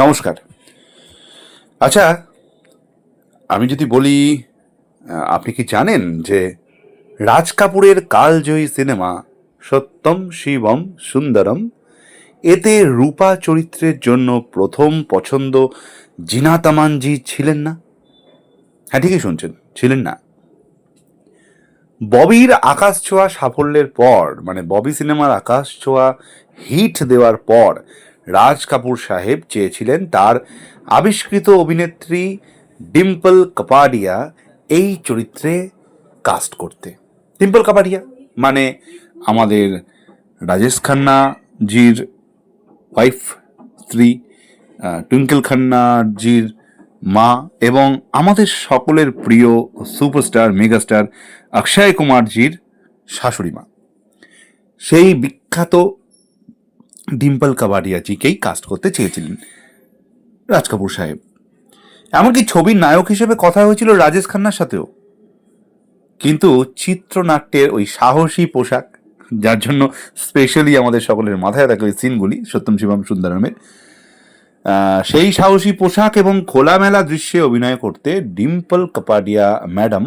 নমস্কার। আচ্ছা, আমি যদি বলি আপনি কি জানেন যে রাজ কাপুরের কালজয়ী সিনেমা সত্যম শিবম সুন্দরম এতে রূপা চরিত্রের জন্য প্রথম পছন্দ জিনাত আমানজি ছিলেন না? হ্যাঁ, ঠিকই শুনছেন, ছিলেন না। ববির আকাশ ছোঁয়া সাফল্যের পর, মানে ববি সিনেমার আকাশ ছোঁয়া হিট দেওয়ার পর রাজ কাপুর সাহেব চেয়েছিলেন তার আবিষ্কৃত অভিনেত্রী ডিম্পল কাপাডিয়া এই চরিত্রে কাস্ট করতে। ডিম্পল কাপাডিয়া মানে আমাদের রাজেশ খান্নাজির ওয়াইফ, স্ত্রী, টুইঙ্কেল খান্নাজির মা এবং আমাদের সকলের প্রিয় সুপারস্টার মেগাস্টার অক্ষয় কুমারজির শাশুড়ি মা। সেই বিখ্যাত ডিম্পল কাবাডিয়াজিকেই কাস্ট করতে চেয়েছিলেন রাজ কাপুর সাহেব। এমনকি ছবির নায়ক হিসেবে কথা হয়েছিল রাজেশ খান্নার সাথেও, কিন্তু চিত্রনাট্যের ওই সাহসী পোশাক, যার জন্য স্পেশালি আমাদের সকলের মাথায় থাকে ওই সিনগুলি সত্যম শিবম সুন্দরমের, সেই সাহসী পোশাক এবং খোলামেলা দৃশ্যে অভিনয় করতে ডিম্পল কাপাডিয়া ম্যাডাম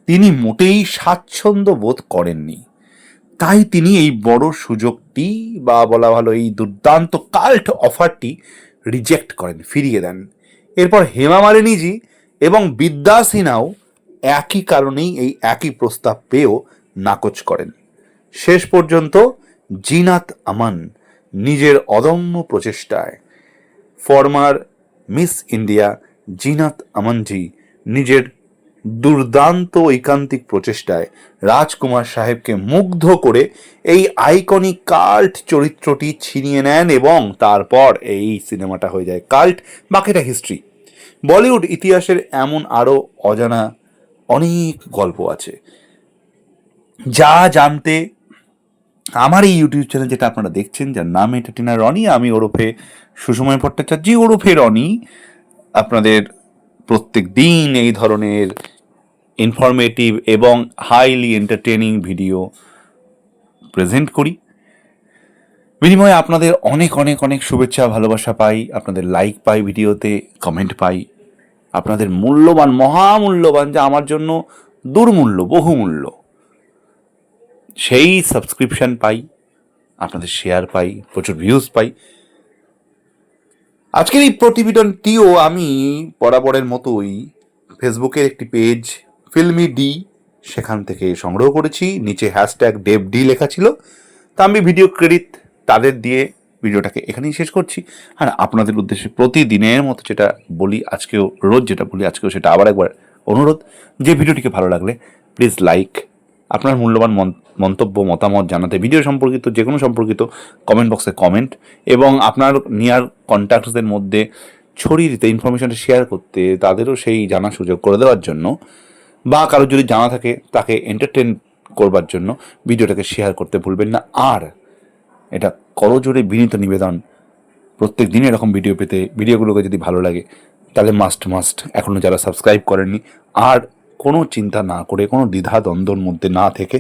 তিনি মোটেই স্বাচ্ছন্দ্য বোধ করেননি। তাই তিনি এই বড় সুযোগটি বা বলা ভালো এই দুর্দান্ত কাল্ট অফারটি রিজেক্ট করেন, ফিরিয়ে দেন। এরপর হেমা মালিনীজি এবং বিদ্যা সিনহাও একই কারণেই এই একই প্রস্তাব পেয়েও নাকচ করেন। শেষ পর্যন্ত জিনাত আমান নিজের অদম্য প্রচেষ্টায়, ফর্মার মিস ইন্ডিয়া জিনাত আমানজি নিজের দুর্দান্ত ঐকান্তিক প্রচেষ্টায় রাজকুমার সাহেবকে মুগ্ধ করে এই আইকনিক কাল্ট চরিত্রটি ছিনিয়ে নেন এবং তারপর এই সিনেমাটা হয়ে যায় কাল্ট। বাকিটা হিস্ট্রি। বলিউড ইতিহাসের এমন আরও অজানা অনেক গল্প আছে যা জানতে আমার এই ইউটিউব চ্যানেল যেটা আপনারা দেখছেন, যার নাম এন্টারটেইনার রনি, আমি ওরফে সুষময় ভট্টাচার্য ওরফে রনি, আপনাদের প্রত্যেক দিন এই ধরনের ইনফরমেটিভ এবং হাইলি এন্টারটেনিং ভিডিও প্রেজেন্ট করি। বিনিময়ে আপনাদের অনেক অনেক অনেক শুভেচ্ছা ভালোবাসা পাই, আপনাদের লাইক পাই, ভিডিওতে কমেন্ট পাই, আপনাদের মূল্যবান মহামূল্যবান, যা আমার জন্য দুর্মূল্য বহুমূল্য, সেই সাবস্ক্রিপশন পাই, আপনাদের শেয়ার পাই, প্রচুর ভিউজ পাই। আজকের এই প্রতিবেদনটিও আমি বরাবরের মতোই ফেসবুকের একটি পেজ ফিল্মি ডি, সেখান থেকে সংগ্রহ করেছি। নিচে হ্যাশট্যাগ ডেভ ডি লেখা ছিল, তা আমি ভিডিও ক্রেডিট তাদের দিয়ে ভিডিওটাকে এখানেই শেষ করছি। আর আপনাদের উদ্দেশ্যে প্রতিদিনের মতো যেটা বলি, আজকেও রোজ যেটা বলি, আজকেও সেটা আবার একবার অনুরোধ, যে ভিডিওটিকে ভালো লাগলে প্লিজ লাইক, আপনার মূল্যবান মন্তব্য মতামত জানাতে, ভিডিও সম্পর্কিত যে কোনো সম্পর্কিত কমেন্ট বক্সে কমেন্ট, এবং আপনার নিয়ার কন্ট্যাক্টসদের মধ্যে ছড়িয়ে দিতে, ইনফরমেশনটা শেয়ার করতে, তাদেরও সেই জানার সুযোগ করে দেওয়ার জন্য, বা কারোর যদি জানা থাকে তাকে এন্টারটেন করবার জন্য ভিডিওটাকে শেয়ার করতে ভুলবেন না। আর এটা করজোড়ে বিনীত নিবেদন, প্রত্যেক দিন এরকম ভিডিও পেতে, ভিডিওগুলোকে যদি ভালো লাগে তাহলে মাস্ট এখনও যারা সাবস্ক্রাইব করেননি, আর কোনো চিন্তা না করে, কোনো দ্বিধা দ্বন্দ্বর মধ্যে না থেকে,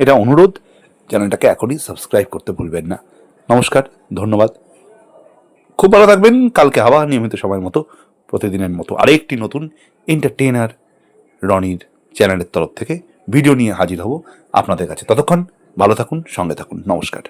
এটা অনুরোধ, চ্যানেলটাকে এখনই সাবস্ক্রাইব করতে ভুলবেন না। নমস্কার, ধন্যবাদ, খুব ভালো থাকবেন। কালকে আবার নিয়মিত সময়ের মতো, প্রতিদিনের মতো আরেকটি নতুন এন্টারটেইনার রনির চ্যানেলের তরফ থেকে ভিডিও নিয়ে হাজির হব আপনাদের কাছে। ততক্ষণ ভালো থাকুন, সঙ্গে থাকুন। নমস্কার।